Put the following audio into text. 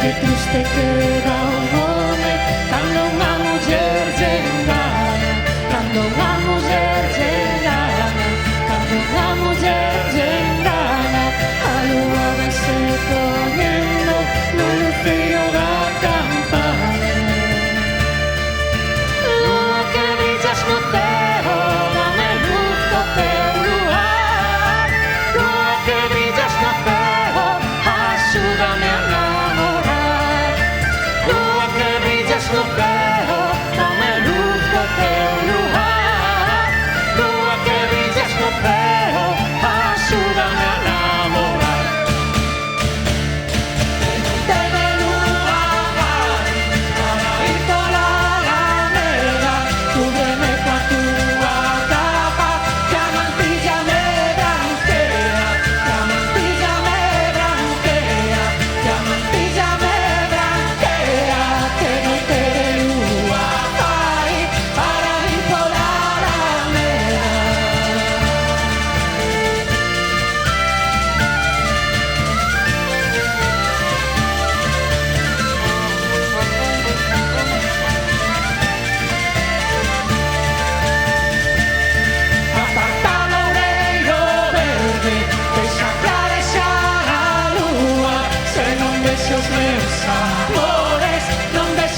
Que triste queda o home cando unha muller lle engana, cando unha muller lle engana, cando unha muller lle engana. A lúa vai se poñendo no lucío da campana. Lúa que brillas no ceo, dame luz do teu luar. Lúa que brillas no ceo, axúdame a namorar. Lúa que brillas no ceo, dame luz do teu luar. Lúa que brillas no ceo, axúdame a namorar. Deme lúa, vai, para ir pola alameda. Cúbreme coa túa capa, que a mantilla me branquea, que a mantilla me branquea, que a mantilla me branquea. Que noite de lúa, vai, para ir pola alameda. Aparta o loureiro verde, deixa clarexar a lúa. Se non vexo os meus amores, non vexo